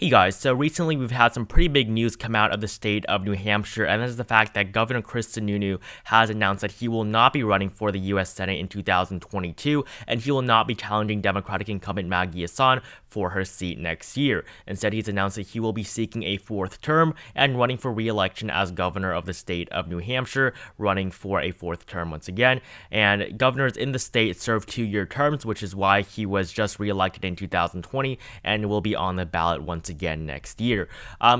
Hey guys, so recently we've had some pretty big news come out of the state of New Hampshire, and that is the fact that Governor Sununu has announced that he will not be running for the U.S. Senate in 2022, and he will not be challenging Democratic incumbent Maggie Hassan for her seat next year. Instead, he's announced that he will be seeking a fourth term and running for re-election as governor of the state of New Hampshire, running for a fourth term once again. And governors in the state serve 2-year terms, which is why he was just re-elected in 2020 and will be on the ballot once again next year.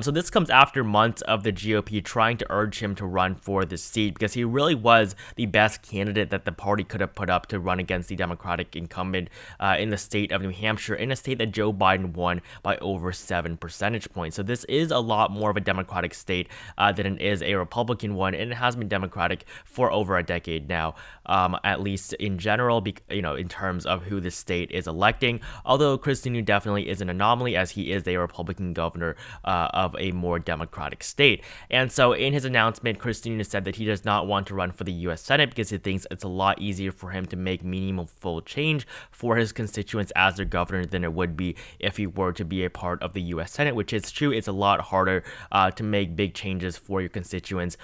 So this comes after months of the GOP trying to urge him to run for the seat because he really was the best candidate that the party could have put up to run against the Democratic incumbent in the state of New Hampshire, in a state that Joe Biden won by over 7 percentage points. So this is a lot more of a Democratic state than it is a Republican one, and it has been Democratic for over a decade now, at least in general, in terms of who the state is electing. Although Sununu definitely is an anomaly, as he is a Republican governor of a more Democratic state. And so in his announcement, Sununu said that he does not want to run for the U.S. Senate because he thinks it's a lot easier for him to make meaningful change for his constituents as their governor than it would be if he were to be a part of the U.S. Senate, which is true. It's a lot harder to make big changes for your constituents,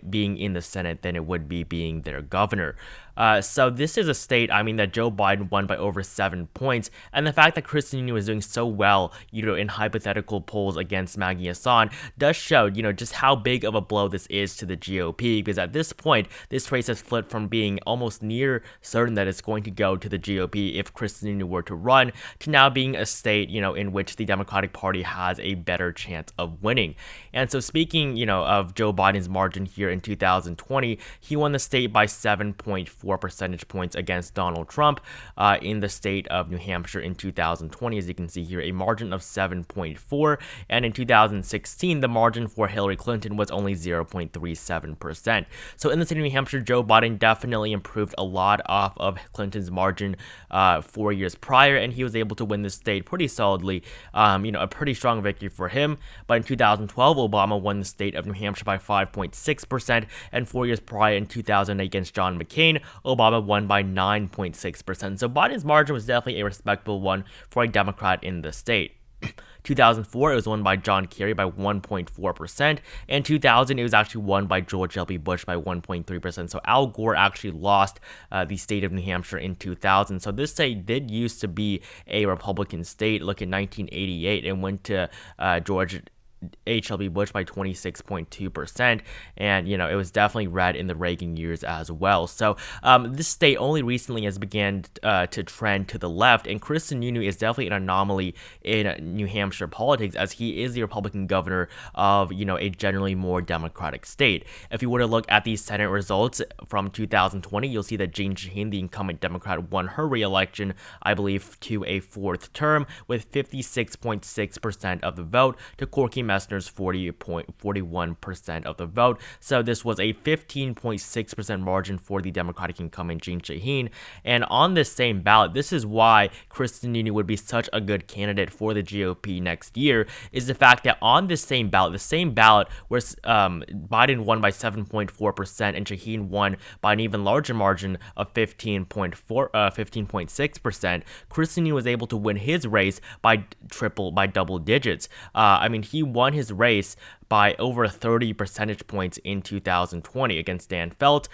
being in the Senate than it would be being their governor. So this is a state, that Joe Biden won by over 7 points, and the fact that Sununu is doing so well, in hypothetical polls against Maggie Hassan does show, just how big of a blow this is to the GOP, because at this point, this race has flipped from being almost near certain that it's going to go to the GOP if Sununu were to run, to now being a state, in which the Democratic Party has a better chance of winning. And so speaking, of Joe Biden's margin here in 2020, he won the state by 7.4 percentage points against Donald Trump in the state of New Hampshire in 2020. As you can see here, a margin of 7.4, and in 2016 the margin for Hillary Clinton was only 0.37%. So in the state of New Hampshire, Joe Biden definitely improved a lot off of Clinton's margin 4 years prior, and he was able to win the state pretty solidly, a pretty strong victory for him. But in 2012, Obama won the state of New Hampshire by 5.6%, and 4 years prior in 2008 against John McCain, Obama won by 9.6%. So Biden's margin was definitely a respectable one for a Democrat in the state. 2004, it was won by John Kerry by 1.4%, and 2000, it was actually won by George W. Bush by 1.3%. So Al Gore actually lost the state of New Hampshire in 2000. So this state did used to be a Republican state. Look at 1988, and went to George H.W. Bush by 26.2%, and it was definitely red in the Reagan years as well. So this state only recently has began to trend to the left, and Sununu is definitely an anomaly in New Hampshire politics, as he is the Republican governor of a generally more Democratic state. If you were to look at the Senate results from 2020, you'll see that Jeanne Shaheen, the incumbent Democrat, won her re-election, I believe, to a fourth term with 56.6% of the vote to Corky Messner's 40.41% of the vote. So this was a 15.6% margin for the Democratic incumbent Jeanne Shaheen. And on this same ballot, this is why Sununu would be such a good candidate for the GOP next year, is the fact that on this same ballot, where Biden won by 7.4% and Shaheen won by an even larger margin of 15.6%, Sununu was able to win his race by double digits. He won his race by over 30 percentage points in 2020 against Dan Felt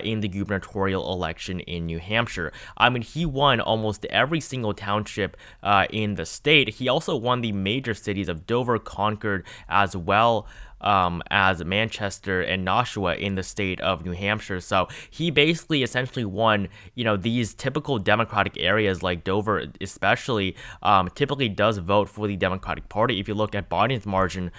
in the gubernatorial election in New Hampshire. He won almost every single township in the state. He also won the major cities of Dover, Concord, as well as Manchester and Nashua in the state of New Hampshire. So he basically essentially won, these typical Democratic areas like Dover especially typically does vote for the Democratic Party. If you look at Biden's margin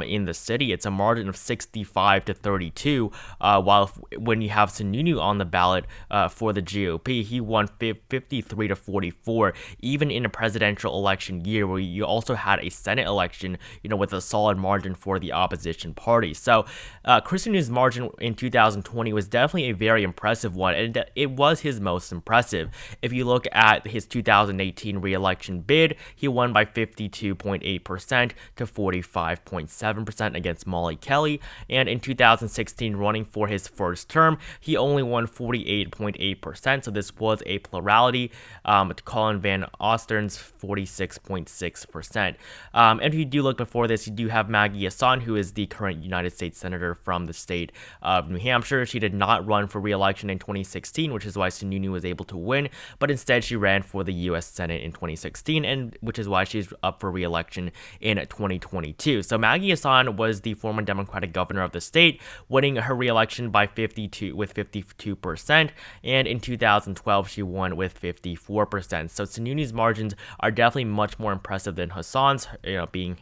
in the city, it's a margin of 65 to 32, while when you have Sununu on the ballot for the GOP, he won 53 to 44, even in a presidential election year where you also had a Senate election, with a solid margin for the opposition party. So Sununu's margin in 2020 was definitely a very impressive one, and it was his most impressive. If you look at his 2018 re-election bid, he won by 52.8% to 45.7%. 40% against Molly Kelly, and in 2016, running for his first term, he only won 48.8%, so this was a plurality to Colin Van Osten's 46.6%. And if you do look before this, you do have Maggie Hassan, who is the current United States Senator from the state of New Hampshire. She did not run for re-election in 2016, which is why Sununu was able to win, but instead she ran for the U.S. Senate in 2016, and which is why she's up for re-election in 2022. So Maggie Hassan was the former Democratic governor of the state, winning her re-election by 52%, and in 2012 she won with 54%. So Sununu's margins are definitely much more impressive than Hassan's, being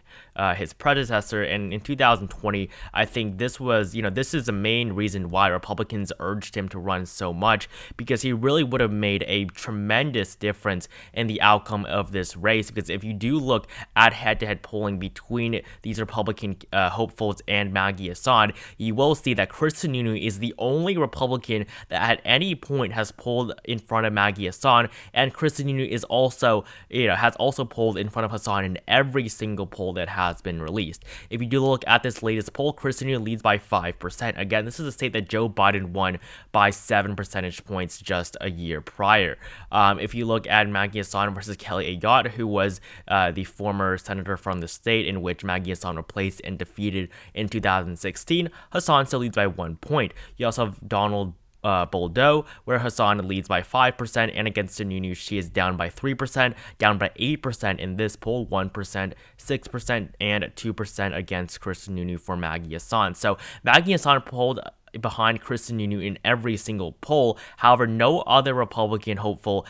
his predecessor. And in 2020, I think this is the main reason why Republicans urged him to run so much, because he really would have made a tremendous difference in the outcome of this race. Because if you do look at head-to-head polling between these Republican hopefuls and Maggie Hassan, you will see that Chris Sununu is the only Republican that at any point has polled in front of Maggie Hassan, and Chris Sununu is also, has also polled in front of Hassan in every single poll that has been released. If you do look at this latest poll, Chris Sununu leads by 5%. Again, this is a state that Joe Biden won by 7 percentage points just a year prior. If you look at Maggie Hassan versus Kelly Ayotte, who was the former senator from the state in which Maggie Hassan replaced and defeated in 2016, Hassan still leads by 1 point. You also have Donald Boldo, where Hassan leads by 5%, and against Sununu, she is down by 3%, down by 8% in this poll, 1%, 6%, and 2% against Chris Sununu for Maggie Hassan. So Maggie Hassan polled behind Chris Sununu in every single poll. However, no other Republican hopeful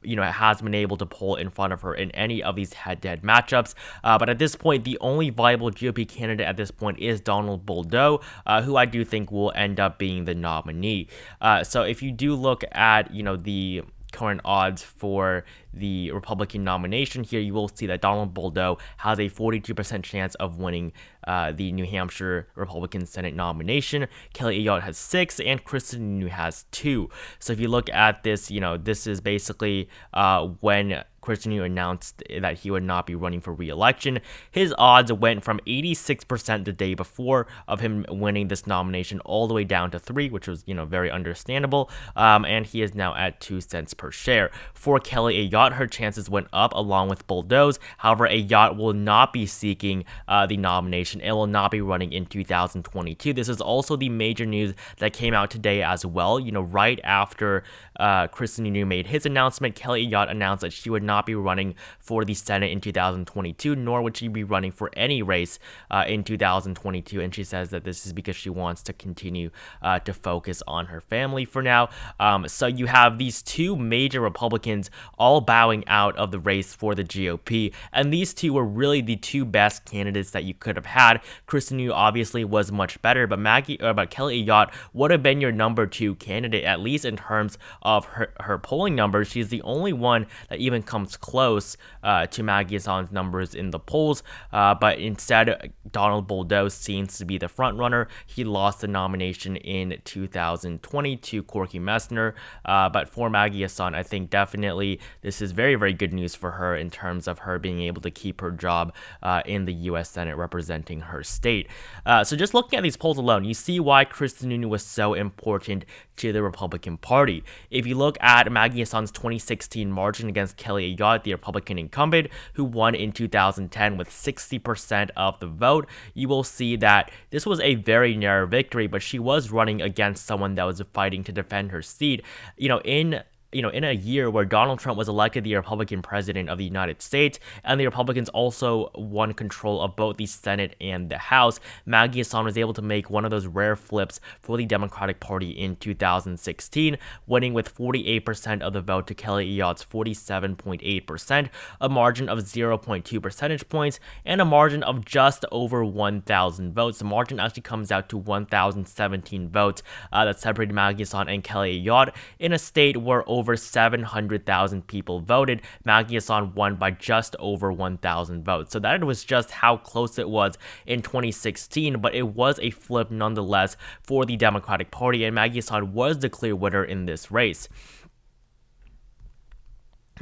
has been able to poll in front of her in any of these head-to-head matchups. But at this point, the only viable GOP candidate at this point is Donald Boldo, who I do think will end up being the nominee. So if you do look at, the current odds for the Republican nomination here, you will see that Donald Boldo has a 42% chance of winning the New Hampshire Republican Senate nomination. Kelly Ayotte has 6, and Chris Sununu has 2. So if you look at this, this is basically when Chris Sununu announced that he would not be running for re-election. His odds went from 86% the day before of him winning this nomination all the way down to 3, which was, very understandable. And he is now at 2 cents per share. For Kelly Ayotte, her chances went up along with Boldo's. However, Ayotte will not be seeking the nomination and will not be running in 2022. This is also the major news that came out today as well. Right after Chris Sununu made his announcement, Kelly Ayotte announced that she would not be running for the Senate in 2022, nor would she be running for any race in 2022. And she says that this is because she wants to continue to focus on her family for now. So you have these two major Republicans all bowing out of the race for the GOP, and these two were really the two best candidates that you could have had. Chris Sununu obviously was much better, but Kelly Ayotte would have been your number 2 candidate, at least in terms of her polling numbers. She's the only one that even comes close to Maggie Hassan's numbers in the polls, but instead Donald Boldo seems to be the front runner. He lost the nomination in 2020 to Corky Messner, but for Maggie Hassan, I think definitely this is very, very good news for her in terms of her being able to keep her job in the U.S. Senate representing her state. So just looking at these polls alone, you see why Chris Sununu was so important to the Republican Party. If you look at Maggie Hassan's 2016 margin against Kelly Ayotte, the Republican incumbent, who won in 2010 with 60% of the vote, you will see that this was a very narrow victory, but she was running against someone that was fighting to defend her seat. In a year where Donald Trump was elected the Republican president of the United States, and the Republicans also won control of both the Senate and the House, Maggie Hassan was able to make one of those rare flips for the Democratic Party in 2016, winning with 48% of the vote to Kelly Ayotte's 47.8%, a margin of 0.2 percentage points, and a margin of just over 1,000 votes. The margin actually comes out to 1,017 votes that separated Maggie Hassan and Kelly Ayotte in a state where over 700,000 people voted. Maggie Hassan won by just over 1,000 votes. So that was just how close it was in 2016, but it was a flip nonetheless for the Democratic Party, and Maggie Hassan was the clear winner in this race.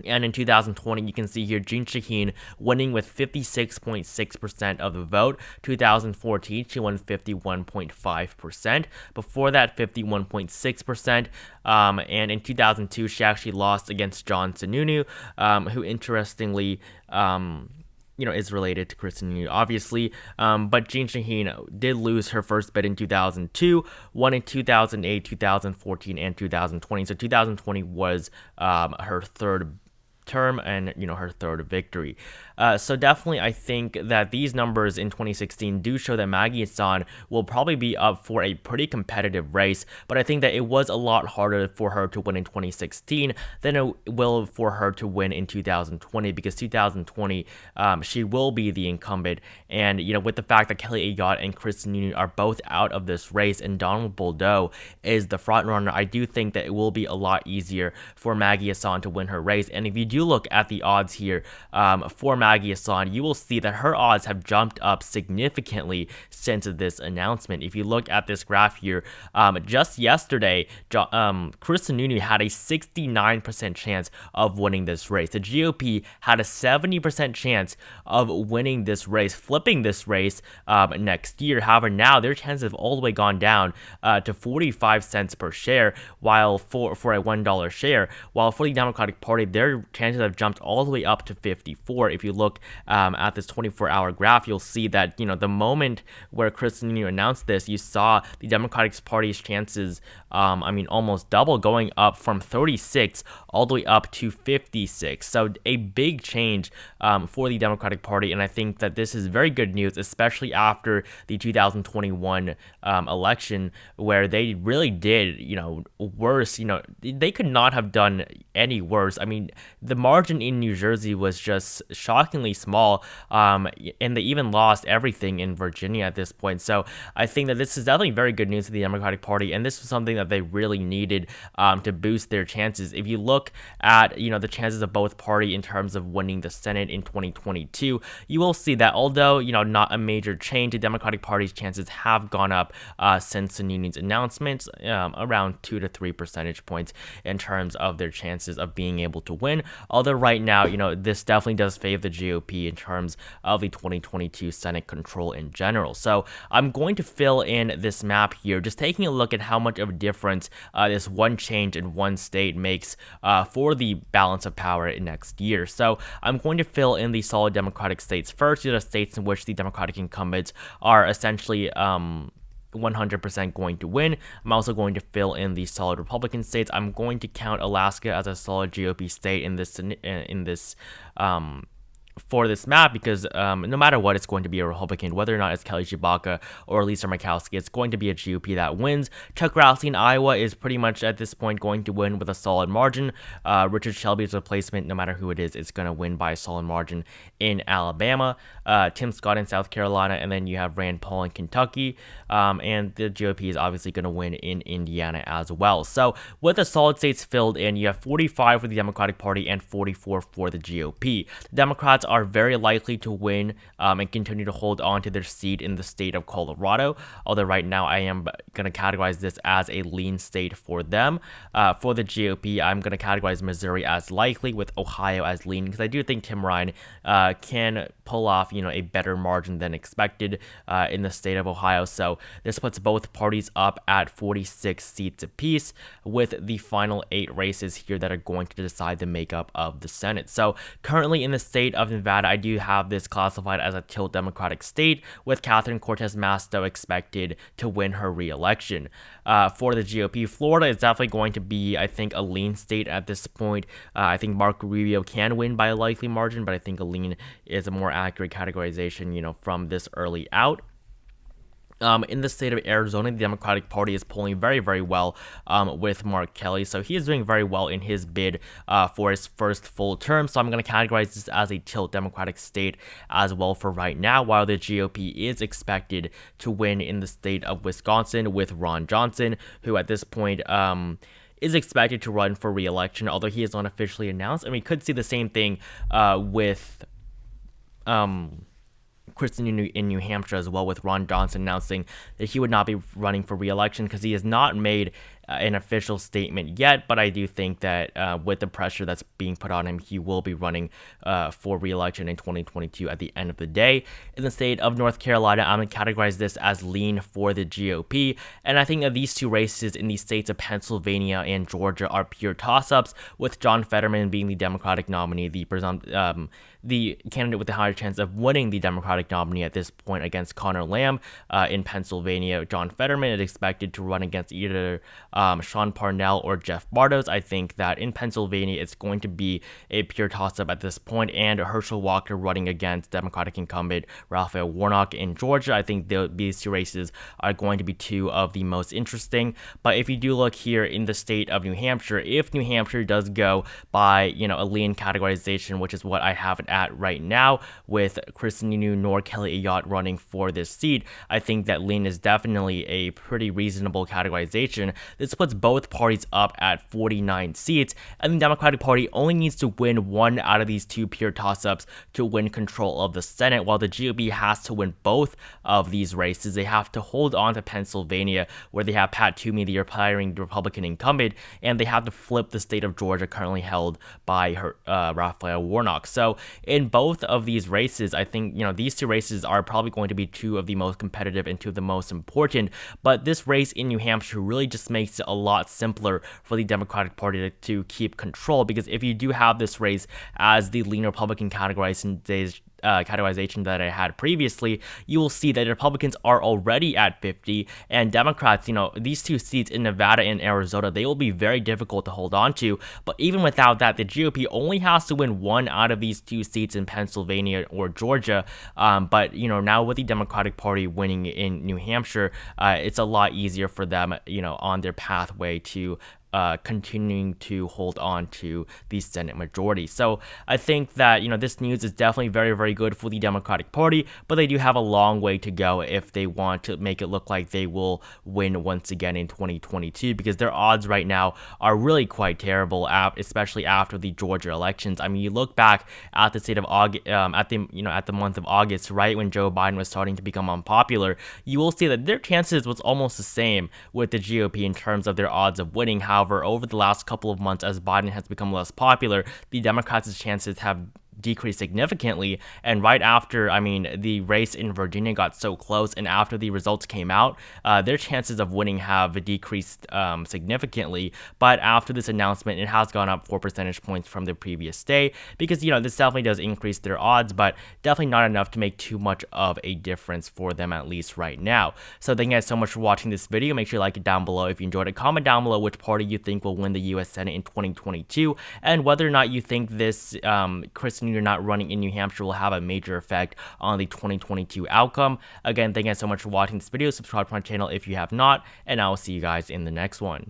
And in 2020, you can see here Jean Shaheen winning with 56.6% of the vote. 2014, she won 51.5%. Before that, 51.6%. And in 2002, she actually lost against John Sununu, who interestingly, is related to Kristen Sununu, obviously. But Jean Shaheen did lose her first bid in 2002, won in 2008, 2014, and 2020. So 2020 was her third term and her third victory. So definitely I think that these numbers in 2016 do show that Maggie Hassan will probably be up for a pretty competitive race, but I think that it was a lot harder for her to win in 2016 than it will for her to win in 2020, because 2020 she will be the incumbent, and with the fact that Kelly Ayotte and Kristen Sununu are both out of this race and Donald Boldeau is the front runner, I do think that it will be a lot easier for Maggie Hassan to win her race. And if you do look at the odds here for Maggie Hassan, you will see that her odds have jumped up significantly since this announcement. If you look at this graph here, just yesterday, Kristen Sununu had a 69% chance of winning this race. The GOP had a 70% chance of winning this race, flipping this race next year. However, now their chances have all the way gone down to 45 cents per share, while for a $1 share, while for the Democratic Party, their chances have jumped all the way up to 54. If you look at this 24-hour graph, you'll see that the moment where Kristen Sununu announced this, you saw the Democratic Party's chances almost double, going up from 36 all the way up to 56. So a big change for the Democratic Party, and I think that this is very good news, especially after the 2021 election, where they really did worse. They could not have done any worse. I mean, the margin in New Jersey was just shockingly small, and they even lost everything in Virginia at this point. So I think that this is definitely very good news for the Democratic Party, and this was something that they really needed to boost their chances. If you look at the chances of both party in terms of winning the Senate in 2022, you will see that although not a major change, the Democratic Party's chances have gone up since Sununu's announcements, around 2 to 3 percentage points in terms of their chances of being able to win. Although right now, this definitely does favor the GOP in terms of the 2022 Senate control in general. So I'm going to fill in this map here, just taking a look at how much of a difference this one change in one state makes for the balance of power next year. So I'm going to fill in the solid Democratic states first. These are states in which the Democratic incumbents are essentially 100% going to win. I'm also going to fill in the solid Republican states. I'm going to count Alaska as a solid GOP state in this for this map, because no matter what, it's going to be a Republican, whether or not it's Kelly Tshibaka or Lisa Murkowski. It's going to be a GOP that wins. Chuck Grassley in Iowa is pretty much at this point going to win with a solid margin. Richard Shelby's replacement, no matter who it is going to win by a solid margin in Alabama. Tim Scott in South Carolina, and then you have Rand Paul in Kentucky, and the GOP is obviously going to win in Indiana as well. So with the solid states filled in, you have 45 for the Democratic Party and 44 for the GOP. The Democrats are very likely to win and continue to hold on to their seat in the state of Colorado, although right now I am going to categorize this as a lean state for them. For the GOP, I'm going to categorize Missouri as likely, with Ohio as lean, because I do think Tim Ryan can pull off a better margin than expected in the state of Ohio. So this puts both parties up at 46 seats apiece, with the final 8 races here that are going to decide the makeup of the Senate. So currently in the state of Nevada, I do have this classified as a tilt Democratic state, with Catherine Cortez Masto expected to win her re-election. For the GOP, Florida is definitely going to be, I think, a lean state at this point. I think Marco Rubio can win by a likely margin, but I think a lean is a more accurate categorization, from this early out. In the state of Arizona, the Democratic Party is polling very, very well with Mark Kelly. So he is doing very well in his bid for his first full term. So I'm going to categorize this as a tilt Democratic state as well for right now, while the GOP is expected to win in the state of Wisconsin with Ron Johnson, who at this point is expected to run for re-election, although he is not officially announced. And we could see the same thing with Kristen Sununu in New Hampshire as well, with Ron Johnson announcing that he would not be running for re-election because he has not made an official statement yet, but I do think that with the pressure that's being put on him, he will be running for re-election in 2022 at the end of the day. In the state of North Carolina, I'm going to categorize this as lean for the GOP, and I think that these two races in the states of Pennsylvania and Georgia are pure toss-ups, with John Fetterman being the Democratic nominee, the candidate with the higher chance of winning the Democratic nominee at this point against Connor Lamb. In Pennsylvania, John Fetterman is expected to run against either Sean Parnell or Jeff Bartos. I think that in Pennsylvania, it's going to be a pure toss-up at this point, and Herschel Walker running against Democratic incumbent Raphael Warnock in Georgia. I think these two races are going to be two of the most interesting. But if you do look here in the state of New Hampshire, if New Hampshire does go by, a lean categorization, which is what I have it at right now, with Chris Sununu nor Kelly Ayotte running for this seat, I think that lean is definitely a pretty reasonable categorization. This puts both parties up at 49 seats, and the Democratic Party only needs to win one out of these two pure toss-ups to win control of the Senate, while the GOP has to win both of these races. They have to hold on to Pennsylvania, where they have Pat Toomey, the retiring Republican incumbent, and they have to flip the state of Georgia, currently held by Raphael Warnock. So in both of these races, I think, these two races are probably going to be two of the most competitive and two of the most important, but this race in New Hampshire really just makes it a lot simpler for the Democratic Party to keep control, because if you do have this race as the lean Republican categorization that I had previously, you will see that Republicans are already at 50, and Democrats, these two seats in Nevada and Arizona, they will be very difficult to hold on to. But even without that, the GOP only has to win one out of these two seats in Pennsylvania or Georgia. But now with the Democratic Party winning in New Hampshire, it's a lot easier for them, on their pathway to continuing to hold on to the Senate majority. So I think that, this news is definitely very, very good for the Democratic Party, but they do have a long way to go if they want to make it look like they will win once again in 2022, because their odds right now are really quite terrible, especially after the Georgia elections. I mean, you look back at the state of August, at the month of August, right when Joe Biden was starting to become unpopular, you will see that their chances was almost the same with the GOP in terms of their odds of winning. However, over the last couple of months, as Biden has become less popular, the Democrats' chances have decreased significantly. And right after, the race in Virginia got so close, and after the results came out, their chances of winning have decreased significantly. But after this announcement, it has gone up 4 percentage points from the previous day, because this definitely does increase their odds, but definitely not enough to make too much of a difference for them, at least right now. So thank you guys so much for watching this video. Make sure you like it down below if you enjoyed it. Comment down below which party you think will win the US Senate in 2022, and whether or not you think this Chris Sununu not running in New Hampshire will have a major effect on the 2022 outcome. Again, thank you guys so much for watching this video. Subscribe to my channel if you have not, and I will see you guys in the next one.